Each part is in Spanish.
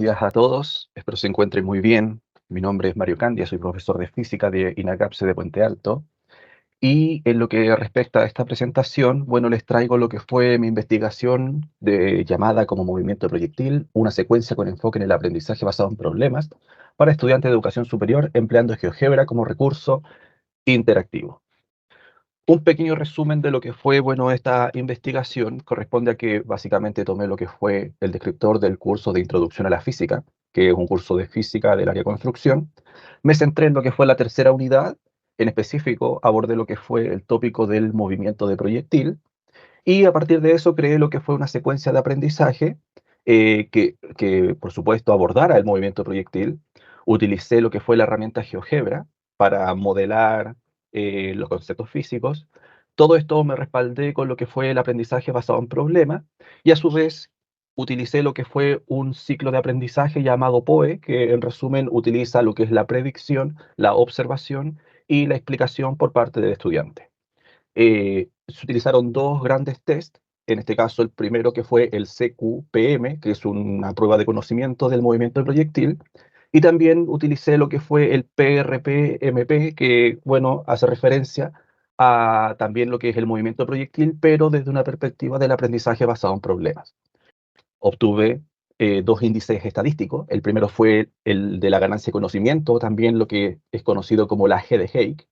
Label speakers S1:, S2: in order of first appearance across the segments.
S1: días a todos, espero se encuentren muy bien. Mi nombre es Mario Candia, soy profesor de física de INACAPSE de Puente Alto. Y en lo que respecta a esta presentación, bueno, les traigo lo que fue mi investigación llamada como movimiento proyectil, una secuencia con enfoque en el aprendizaje basado en problemas para estudiantes de educación superior empleando GeoGebra como recurso interactivo. Un pequeño resumen de lo que fue, bueno, esta investigación corresponde a que básicamente tomé lo que fue el descriptor del curso de Introducción a la Física, que es un curso de física del área de construcción. Me centré en lo que fue la tercera unidad, en específico abordé lo que fue el tópico del movimiento de proyectil y a partir de eso creé lo que fue una secuencia de aprendizaje que, por supuesto, abordara el movimiento proyectil. Utilicé lo que fue la herramienta GeoGebra para modelar los conceptos físicos. Todo esto me respaldé con lo que fue el aprendizaje basado en problemas y a su vez utilicé lo que fue un ciclo de aprendizaje llamado POE, que en resumen utiliza lo que es la predicción, la observación y la explicación por parte del estudiante. Se utilizaron dos grandes tests, en este caso el primero que fue el CQPM, que es una prueba de conocimiento del movimiento de proyectil, y también utilicé lo que fue el PRP-MP, que, bueno, hace referencia a también lo que es el movimiento de proyectil, pero desde una perspectiva del aprendizaje basado en problemas. Obtuve dos índices estadísticos. El primero fue el de la ganancia de conocimiento, también lo que es conocido como la G de Haick,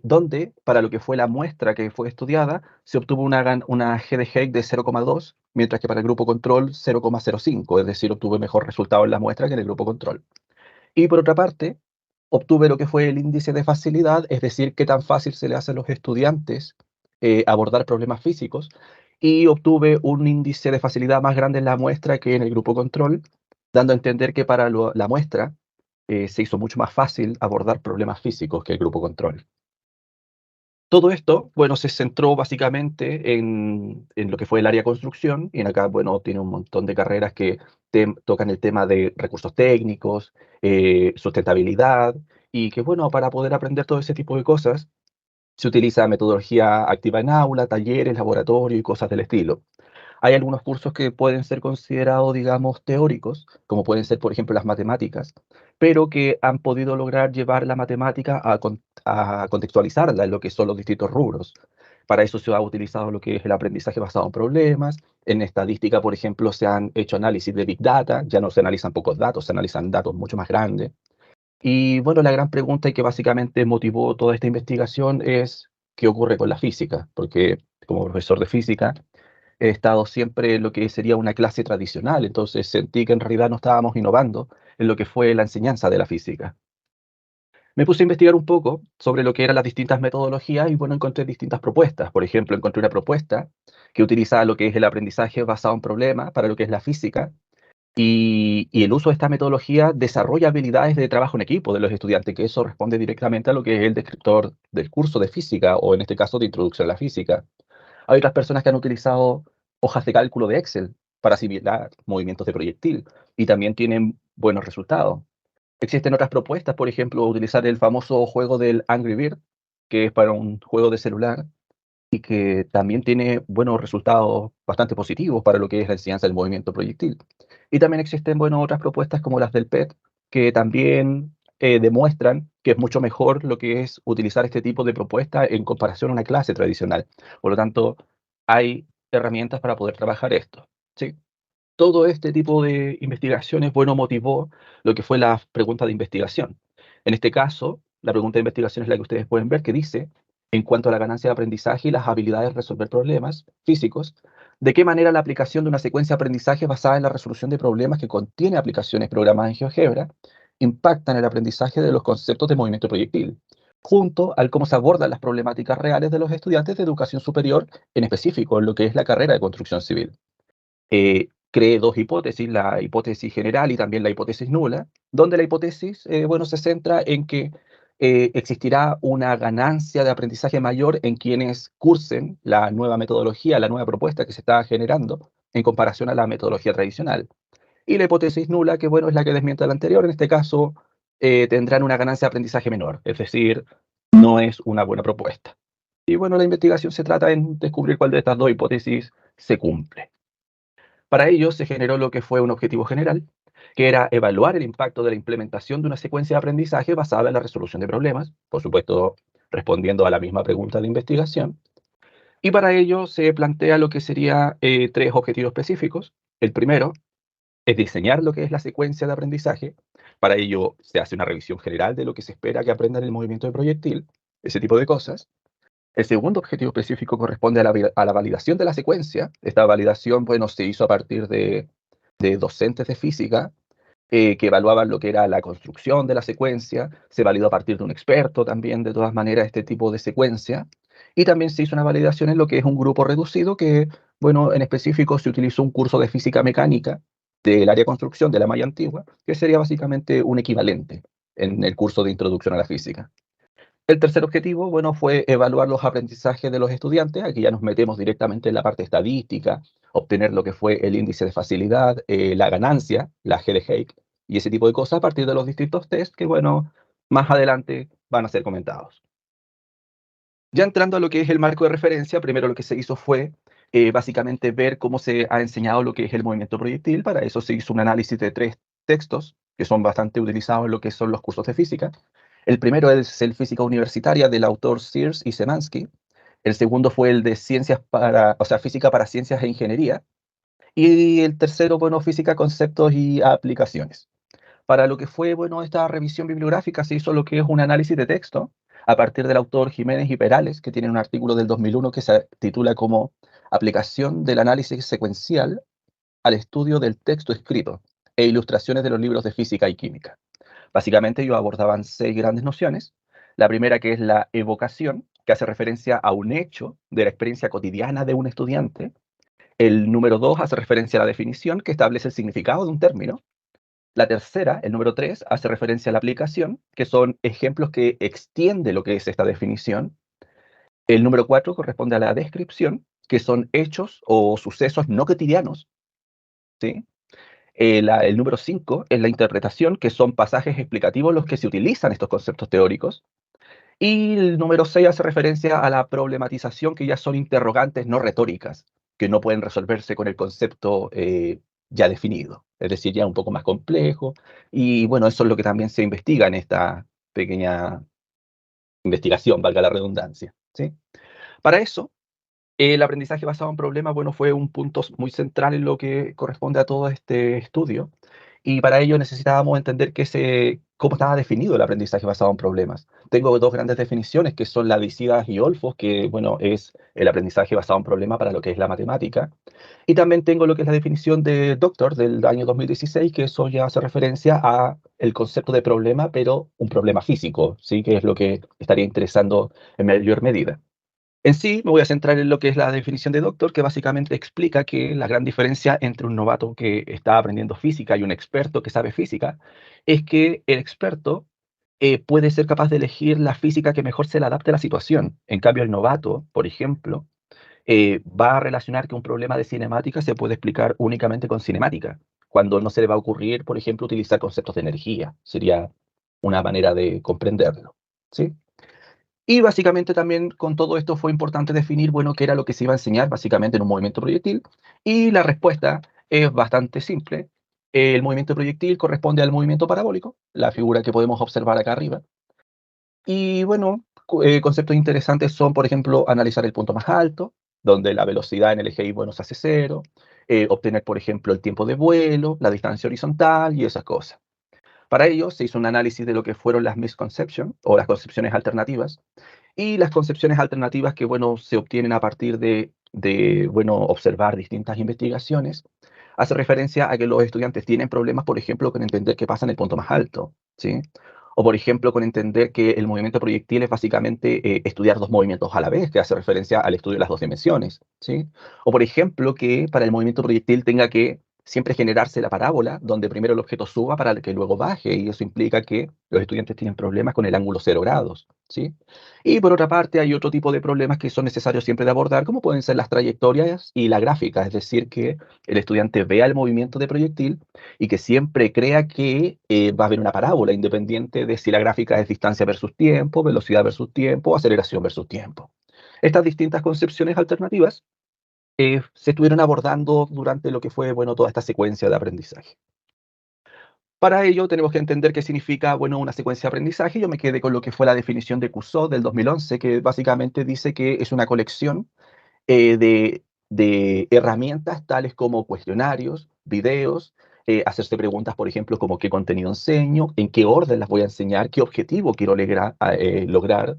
S1: donde para lo que fue la muestra que fue estudiada se obtuvo una G de Haick de 0,2, mientras que para el grupo control 0,05, es decir, obtuve mejor resultado en la muestra que en el grupo control. Y por otra parte, obtuve lo que fue el índice de facilidad, es decir, qué tan fácil se le hace a los estudiantes abordar problemas físicos, y obtuve un índice de facilidad más grande en la muestra que en el grupo control, dando a entender que para la muestra se hizo mucho más fácil abordar problemas físicos que el grupo control. Todo esto, bueno, se centró básicamente en lo que fue el área de construcción, y en acá, bueno, tiene un montón de carreras que tocan el tema de recursos técnicos, sustentabilidad, y que, bueno, para poder aprender todo ese tipo de cosas, se utiliza metodología activa en aula, talleres, laboratorio y cosas del estilo. Hay algunos cursos que pueden ser considerados, digamos, teóricos, como pueden ser, por ejemplo, las matemáticas, pero que han podido lograr llevar la matemática a contextualizarla en lo que son los distintos rubros. Para eso se ha utilizado lo que es el aprendizaje basado en problemas. En estadística, por ejemplo, se han hecho análisis de Big Data, ya no se analizan pocos datos, se analizan datos mucho más grandes. Y bueno, la gran pregunta y que básicamente motivó toda esta investigación es qué ocurre con la física, porque como profesor de física, he estado siempre en lo que sería una clase tradicional, entonces sentí que en realidad no estábamos innovando en lo que fue la enseñanza de la física. Me puse a investigar un poco sobre lo que eran las distintas metodologías y bueno, encontré distintas propuestas. Por ejemplo, encontré una propuesta que utiliza lo que es el aprendizaje basado en problemas para lo que es la física y el uso de esta metodología desarrolla habilidades de trabajo en equipo de los estudiantes, que eso responde directamente a lo que es el descriptor del curso de física o en este caso de introducción a la física. Hay otras personas que han utilizado hojas de cálculo de Excel para simular movimientos de proyectil y también tienen buenos resultados. Existen otras propuestas, por ejemplo, utilizar el famoso juego del Angry Bird, que es para un juego de celular y que también tiene buenos resultados bastante positivos para lo que es la enseñanza del movimiento proyectil. Y también existen, bueno, otras propuestas como las del PET, que también demuestran que es mucho mejor lo que es utilizar este tipo de propuesta en comparación a una clase tradicional. Por lo tanto, hay herramientas para poder trabajar esto. ¿Sí? Todo este tipo de investigaciones, bueno, motivó lo que fue la pregunta de investigación. En este caso, la pregunta de investigación es la que ustedes pueden ver, que dice, en cuanto a la ganancia de aprendizaje y las habilidades de resolver problemas físicos, ¿de qué manera la aplicación de una secuencia de aprendizaje basada en la resolución de problemas que contiene aplicaciones programadas en GeoGebra impactan el aprendizaje de los conceptos de movimiento proyectil, junto al cómo se abordan las problemáticas reales de los estudiantes de educación superior, en específico en lo que es la carrera de construcción civil? Creé dos hipótesis, la hipótesis general y también la hipótesis nula, donde la hipótesis, bueno, se centra en que existirá una ganancia de aprendizaje mayor en quienes cursen la nueva metodología, la nueva propuesta que se está generando en comparación a la metodología tradicional. Y la hipótesis nula, que bueno, es la que desmiente la anterior, en este caso tendrán una ganancia de aprendizaje menor, es decir, no es una buena propuesta. Y bueno, la investigación se trata en descubrir cuál de estas dos hipótesis se cumple. Para ello se generó lo que fue un objetivo general, que era evaluar el impacto de la implementación de una secuencia de aprendizaje basada en la resolución de problemas, por supuesto, respondiendo a la misma pregunta de investigación. Y para ello se plantea lo que sería tres objetivos específicos. El primero es diseñar lo que es la secuencia de aprendizaje. Para ello se hace una revisión general de lo que se espera que aprendan en el movimiento de proyectil, ese tipo de cosas. El segundo objetivo específico corresponde a la validación de la secuencia. Esta validación, bueno, se hizo a partir de docentes de física que evaluaban lo que era la construcción de la secuencia. Se validó a partir de un experto también, de todas maneras, este tipo de secuencia. Y también se hizo una validación en lo que es un grupo reducido que, bueno, en específico se utilizó un curso de física mecánica del área de construcción de la malla antigua, que sería básicamente un equivalente en el curso de introducción a la física. El tercer objetivo, bueno, fue evaluar los aprendizajes de los estudiantes. Aquí ya nos metemos directamente en la parte estadística, obtener lo que fue el índice de facilidad, la ganancia, la G de Hake, y ese tipo de cosas a partir de los distintos test que, bueno, más adelante van a ser comentados. Ya entrando a lo que es el marco de referencia, primero lo que se hizo fue básicamente ver cómo se ha enseñado lo que es el movimiento proyectil. Para eso se hizo un análisis de tres textos que son bastante utilizados en lo que son los cursos de física. El primero es el Física Universitaria del autor Sears y Semansky. El segundo fue el de Ciencias para, o sea, Física para Ciencias e Ingeniería. Y el tercero, bueno, Física, Conceptos y Aplicaciones. Para lo que fue, bueno, esta revisión bibliográfica se hizo lo que es un análisis de texto a partir del autor Jiménez y Perales, que tiene un artículo del 2001 que se titula como Aplicación del análisis secuencial al estudio del texto escrito e ilustraciones de los libros de física y química. Básicamente ellos abordaban 6 grandes nociones. La primera, que es la evocación, que hace referencia a un hecho de la experiencia cotidiana de un estudiante. El número 2 hace referencia a la definición, que establece el significado de un término. La tercera, el número 3, hace referencia a la aplicación, que son ejemplos que extiende lo que es esta definición. El número 4 corresponde a la descripción, que son hechos o sucesos no cotidianos, ¿sí? El número 5 es la interpretación, que son pasajes explicativos en los que se utilizan estos conceptos teóricos. Y el número 6 hace referencia a la problematización, que ya son interrogantes no retóricas, que no pueden resolverse con el concepto ya definido, es decir, ya un poco más complejo. Y bueno, eso es lo que también se investiga en esta pequeña investigación, valga la redundancia, ¿sí? Para eso, el aprendizaje basado en problemas, bueno, fue un punto muy central en lo que corresponde a todo este estudio. Y para ello necesitábamos entender cómo estaba definido el aprendizaje basado en problemas. Tengo dos grandes definiciones que son la de Isidas y Olfos, que, bueno, es el aprendizaje basado en problemas para lo que es la matemática. Y también tengo lo que es la definición de Doctor del año 2016, que eso ya hace referencia a el concepto de problema, pero un problema físico, ¿sí? Que es lo que estaría interesando en mayor medida. En sí, me voy a centrar en lo que es la definición de doctor, que básicamente explica que la gran diferencia entre un novato que está aprendiendo física y un experto que sabe física es que el experto puede ser capaz de elegir la física que mejor se le adapte a la situación. En cambio, el novato, por ejemplo, va a relacionar que un problema de cinemática se puede explicar únicamente con cinemática, cuando no se le va a ocurrir, por ejemplo, utilizar conceptos de energía. Sería una manera de comprenderlo, ¿sí? Y básicamente también con todo esto fue importante definir, bueno, qué era lo que se iba a enseñar básicamente en un movimiento proyectil. Y la respuesta es bastante simple. El movimiento proyectil corresponde al movimiento parabólico, la figura que podemos observar acá arriba. Y bueno, conceptos interesantes son, por ejemplo, analizar el punto más alto, donde la velocidad en el eje Y, bueno, se hace cero. Obtener, por ejemplo, el tiempo de vuelo, la distancia horizontal y esas cosas. Para ello se hizo un análisis de lo que fueron las misconceptions o las concepciones alternativas y las concepciones alternativas que, bueno, se obtienen a partir de bueno, observar distintas investigaciones, hace referencia a que los estudiantes tienen problemas, por ejemplo, con entender qué pasa en el punto más alto, ¿sí? O, por ejemplo, con entender que el movimiento proyectil es básicamente estudiar dos movimientos a la vez, que hace referencia al estudio de las dos dimensiones, ¿sí? O, por ejemplo, que para el movimiento proyectil tenga que siempre generarse la parábola, donde primero el objeto suba para que luego baje, y eso implica que los estudiantes tienen problemas con el ángulo 0 grados, ¿sí? Y por otra parte, hay otro tipo de problemas que son necesarios siempre de abordar, como pueden ser las trayectorias y la gráfica, es decir, que el estudiante vea el movimiento de proyectil y que siempre crea que va a haber una parábola, independiente de si la gráfica es distancia versus tiempo, velocidad versus tiempo, aceleración versus tiempo. Estas distintas concepciones alternativas se estuvieron abordando durante lo que fue, bueno, toda esta secuencia de aprendizaje. Para ello tenemos que entender qué significa, bueno, una secuencia de aprendizaje. Yo me quedé con lo que fue la definición de Cousseau del 2011, que básicamente dice que es una colección de herramientas tales como cuestionarios, videos, hacerse preguntas, por ejemplo, como qué contenido enseño, en qué orden las voy a enseñar, qué objetivo quiero lograr.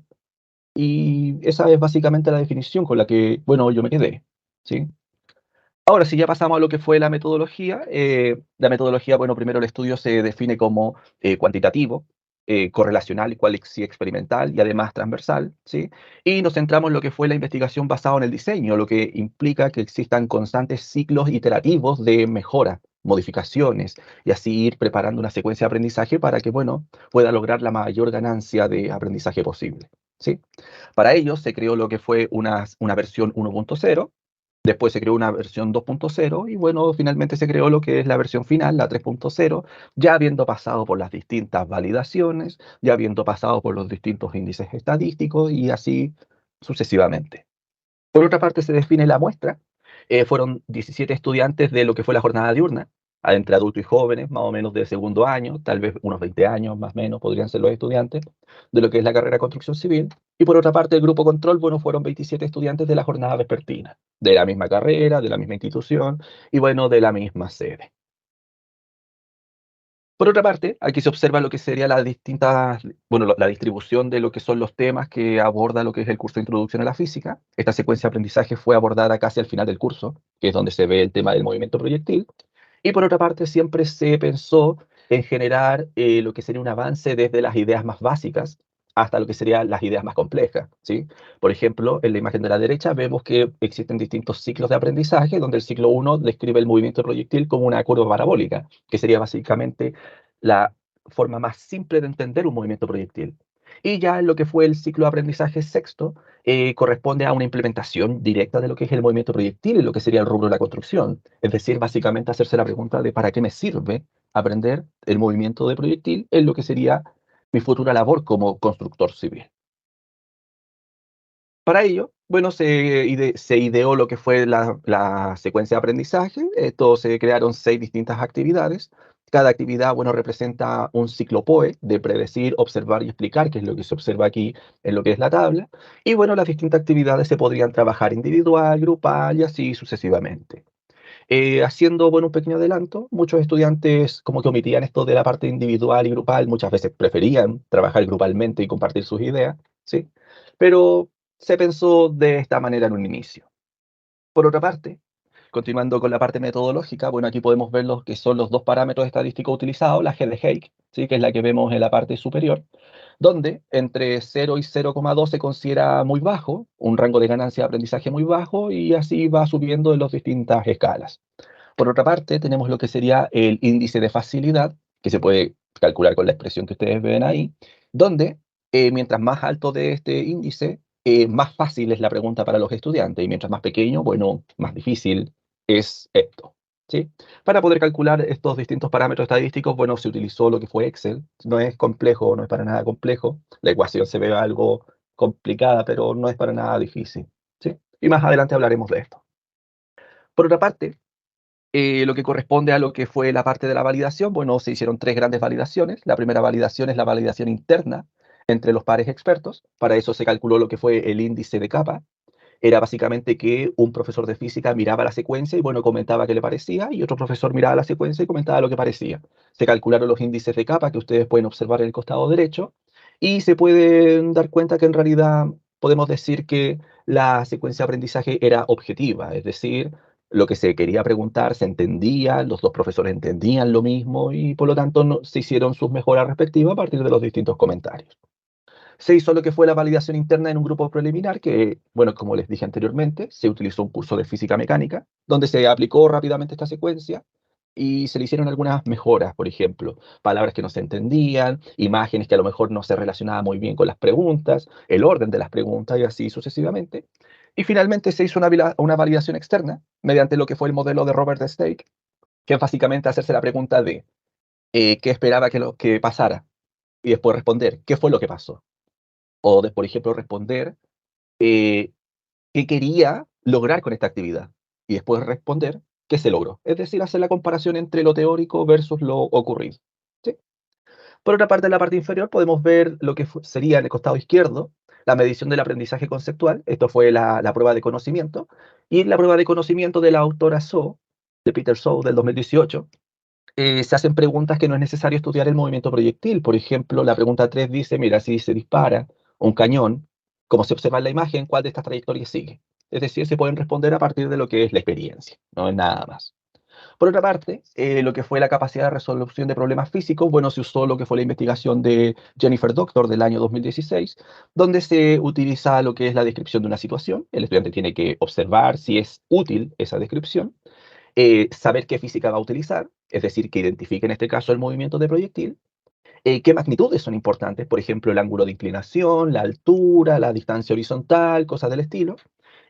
S1: Y esa es básicamente la definición con la que, bueno, yo me quedé, ¿sí? Ahora, si ya pasamos a lo que fue la metodología, bueno, primero el estudio se define como cuantitativo, correlacional, igual sí experimental y además transversal, ¿sí? Y nos centramos en lo que fue la investigación basada en el diseño, lo que implica que existan constantes ciclos iterativos de mejora, modificaciones, y así ir preparando una secuencia de aprendizaje para que, bueno, pueda lograr la mayor ganancia de aprendizaje posible, ¿sí? Para ello se creó lo que fue una versión 1.0. Después se creó una versión 2.0 y bueno, finalmente se creó lo que es la versión final, la 3.0, ya habiendo pasado por las distintas validaciones, ya habiendo pasado por los distintos índices estadísticos y así sucesivamente. Por otra parte, se define la muestra. Fueron 17 estudiantes de lo que fue la jornada diurna, entre adultos y jóvenes, más o menos de segundo año, tal vez unos 20 años más o menos podrían ser los estudiantes de lo que es la carrera de construcción civil. Y por otra parte, el grupo control, bueno, fueron 27 estudiantes de la jornada vespertina, de la misma carrera, de la misma institución y bueno, de la misma sede. Por otra parte, aquí se observa lo que sería la distribución de lo que son los temas que aborda lo que es el curso de Introducción a la Física. Esta secuencia de aprendizaje fue abordada casi al final del curso, que es donde se ve el tema del movimiento proyectil. Y por otra parte, siempre se pensó en generar lo que sería un avance desde las ideas más básicas hasta lo que serían las ideas más complejas, ¿sí? Por ejemplo, en la imagen de la derecha vemos que existen distintos ciclos de aprendizaje, donde el ciclo uno describe el movimiento proyectil como una curva parabólica, que sería básicamente la forma más simple de entender un movimiento proyectil. Y ya en lo que fue el ciclo de aprendizaje sexto, corresponde a una implementación directa de lo que es el movimiento proyectil y lo que sería el rubro de la construcción. Es decir, básicamente hacerse la pregunta de ¿para qué me sirve aprender el movimiento de proyectil en lo que sería mi futura labor como constructor civil? Para ello, bueno, se ideó lo que fue la secuencia de aprendizaje. Esto se crearon 6 distintas actividades. Cada actividad, bueno, representa un ciclo POE de predecir, observar y explicar, que es lo que se observa aquí en lo que es la tabla. Y bueno, las distintas actividades se podrían trabajar individual, grupal y así sucesivamente. Haciendo, bueno, un pequeño adelanto, muchos estudiantes como que omitían esto de la parte individual y grupal, muchas veces preferían trabajar grupalmente y compartir sus ideas, ¿sí? Pero se pensó de esta manera en un inicio. Por otra parte, continuando con la parte metodológica, bueno, aquí podemos ver los que son los dos parámetros estadísticos utilizados, la G de Haick, ¿sí? Que es la que vemos en la parte superior, donde entre 0 y 0,2 se considera muy bajo, un rango de ganancia de aprendizaje muy bajo, y así va subiendo en las distintas escalas. Por otra parte, tenemos lo que sería el índice de facilidad, que se puede calcular con la expresión que ustedes ven ahí, donde mientras más alto de este índice, más fácil es la pregunta para los estudiantes, y mientras más pequeño, bueno, más difícil es esto, ¿sí? Para poder calcular estos distintos parámetros estadísticos, bueno, se utilizó lo que fue Excel. No es complejo, no es para nada complejo. La ecuación se ve algo complicada, pero no es para nada difícil, ¿sí? Y más adelante hablaremos de esto. Por otra parte, lo que corresponde a lo que fue la parte de la validación, bueno, se hicieron 3 grandes validaciones. La primera validación es la validación interna entre los pares expertos. Para eso se calculó lo que fue el índice de capa. Era básicamente que un profesor de física miraba la secuencia y, bueno, comentaba qué le parecía, y otro profesor miraba la secuencia y comentaba lo que parecía. Se calcularon los índices de capa que ustedes pueden observar en el costado derecho y se pueden dar cuenta que en realidad podemos decir que la secuencia de aprendizaje era objetiva, es decir, lo que se quería preguntar se entendía, los dos profesores entendían lo mismo y por lo tanto se hicieron sus mejoras respectivas a partir de los distintos comentarios. Se hizo lo que fue la validación interna en un grupo preliminar que, bueno, como les dije anteriormente, se utilizó un curso de física mecánica, donde se aplicó rápidamente esta secuencia y se le hicieron algunas mejoras, por ejemplo, palabras que no se entendían, imágenes que a lo mejor no se relacionaban muy bien con las preguntas, el orden de las preguntas y así sucesivamente. Y finalmente se hizo una validación externa mediante lo que fue el modelo de Robert Stake, que es básicamente hacerse la pregunta de qué esperaba que pasara y después responder qué fue lo que pasó. O de, por ejemplo, responder eh, qué quería lograr con esta actividad y después responder qué se logró. Es decir, hacer la comparación entre lo teórico versus lo ocurrido, Por otra parte, en la parte inferior podemos ver lo que sería en el costado izquierdo la medición del aprendizaje conceptual. Esto fue la prueba de conocimiento. Y la prueba de conocimiento de la autora So, de Peter So, del 2018, se hacen preguntas que no es necesario estudiar el movimiento proyectil. Por ejemplo, la pregunta 3 dice, mira, si se dispara un cañón, como se observa en la imagen, ¿cuál de estas trayectorias sigue? Es decir, se pueden responder a partir de lo que es la experiencia, no es nada más. Por otra parte, lo que fue la capacidad de resolución de problemas físicos, bueno, se usó lo que fue la investigación de Jennifer Doctor del año 2016, donde se utiliza lo que es la descripción de una situación. El estudiante tiene que observar si es útil esa descripción, saber qué física va a utilizar, es decir, que identifique en este caso el movimiento de proyectil, qué magnitudes son importantes, por ejemplo, el ángulo de inclinación, la altura, la distancia horizontal, cosas del estilo.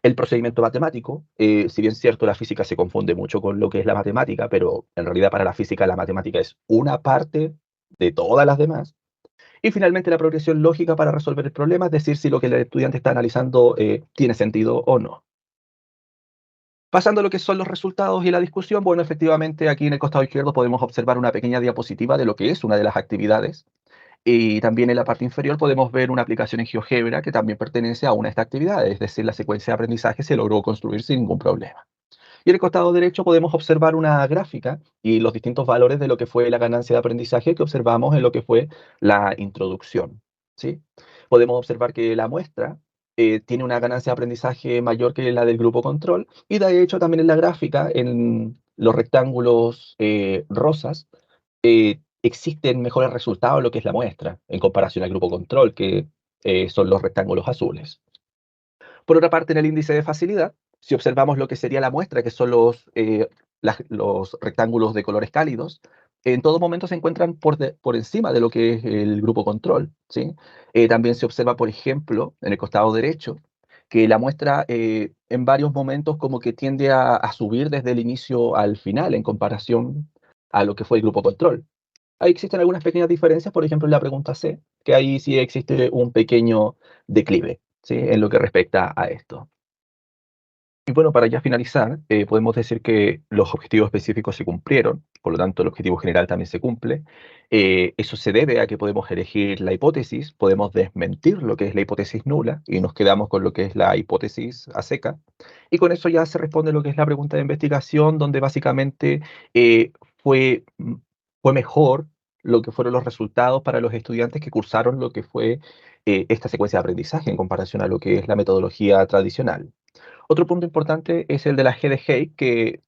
S1: El procedimiento matemático, si bien es cierto, la física se confunde mucho con lo que es la matemática, pero en realidad para la física la matemática es una parte de todas las demás. Y finalmente la progresión lógica para resolver el problema, es decir, si lo que el estudiante está analizando tiene sentido o no. Pasando a lo que son los resultados y la discusión, bueno, efectivamente aquí en el costado izquierdo podemos observar una pequeña diapositiva de lo que es una de las actividades. Y también en la parte inferior podemos ver una aplicación en GeoGebra que también pertenece a una de estas actividades, es decir, la secuencia de aprendizaje se logró construir sin ningún problema. Y en el costado derecho podemos observar una gráfica y los distintos valores de lo que fue la ganancia de aprendizaje que observamos en lo que fue la introducción, ¿sí? Podemos observar que la muestra tiene una ganancia de aprendizaje mayor que la del grupo control y de hecho también en la gráfica, en los rectángulos rosas, existen mejores resultados en lo que es la muestra en comparación al grupo control, que son los rectángulos azules. Por otra parte, en el índice de facilidad, si observamos lo que sería la muestra, que son los rectángulos de colores cálidos, en todo momento se encuentran por encima de lo que es el grupo control, ¿sí? También se observa, por ejemplo, en el costado derecho, que la muestra en varios momentos como que tiende a subir desde el inicio al final en comparación a lo que fue el grupo control. Ahí existen algunas pequeñas diferencias, por ejemplo, en la pregunta C, que ahí sí existe un pequeño declive, ¿sí? En lo que respecta a esto. Y bueno, para ya finalizar, podemos decir que los objetivos específicos se cumplieron, por lo tanto el objetivo general también se cumple. Eso se debe a que podemos elegir la hipótesis, podemos desmentir lo que es la hipótesis nula y nos quedamos con lo que es la hipótesis a seca. Y con eso ya se responde lo que es la pregunta de investigación, donde básicamente eh, fue, mm, fue mejor lo que fueron los resultados para los estudiantes que cursaron lo que fue esta secuencia de aprendizaje en comparación a lo que es la metodología tradicional. Otro punto importante es el de la G de Hay, que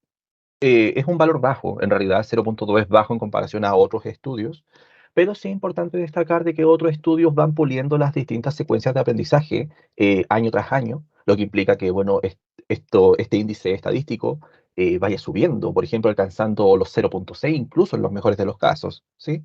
S1: es un valor bajo, en realidad 0,2 es bajo en comparación a otros estudios, pero sí es importante destacar de que otros estudios van puliendo las distintas secuencias de aprendizaje año tras año, lo que implica que, bueno, este índice estadístico vaya subiendo, por ejemplo, alcanzando los 0,6 incluso en los mejores de los casos, ¿sí?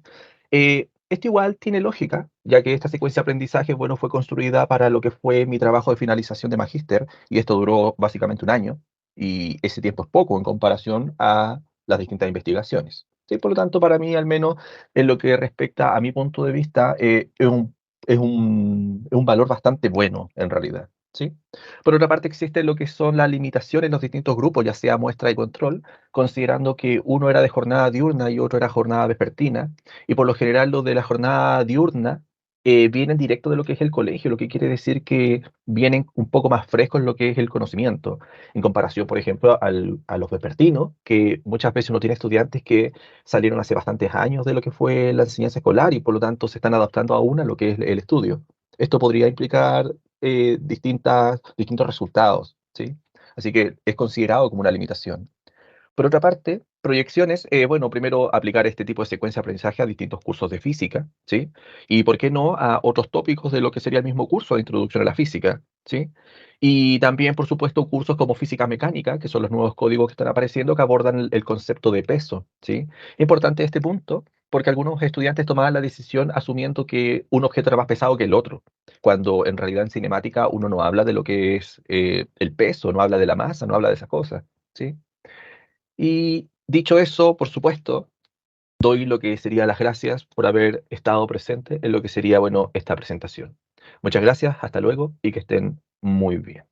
S1: Esto igual tiene lógica, ya que esta secuencia de aprendizaje, bueno, fue construida para lo que fue mi trabajo de finalización de magíster, y esto duró básicamente un año y ese tiempo es poco en comparación a las distintas investigaciones. ¿Sí? Por lo tanto, para mí, al menos en lo que respecta a mi punto de vista, es un valor bastante bueno en realidad. ¿Sí? Por otra parte, existen lo que son las limitaciones en los distintos grupos, ya sea muestra y control, considerando que uno era de jornada diurna y otro era jornada vespertina, y por lo general los de la jornada diurna vienen directo de lo que es el colegio, lo que quiere decir que vienen un poco más frescos en lo que es el conocimiento en comparación, por ejemplo, a los vespertinos, que muchas veces uno tiene estudiantes que salieron hace bastantes años de lo que fue la enseñanza escolar y por lo tanto se están adaptando aún a lo que es el estudio. Esto podría implicar distintos resultados, ¿sí? Así que es considerado como una limitación. Por otra parte, proyecciones, bueno, primero aplicar este tipo de secuencia de aprendizaje a distintos cursos de física, ¿sí? Y por qué no a otros tópicos de lo que sería el mismo curso de introducción a la física, ¿sí? Y también, por supuesto, cursos como física mecánica, que son los nuevos códigos que están apareciendo, que abordan el concepto de peso, ¿sí? Importante este punto, porque algunos estudiantes tomaban la decisión asumiendo que un objeto era más pesado que el otro, cuando en realidad en cinemática uno no habla de lo que es el peso, no habla de la masa, no habla de esas cosas, ¿sí? Y dicho eso, por supuesto, doy lo que sería las gracias por haber estado presente en lo que sería, bueno, esta presentación. Muchas gracias, hasta luego y que estén muy bien.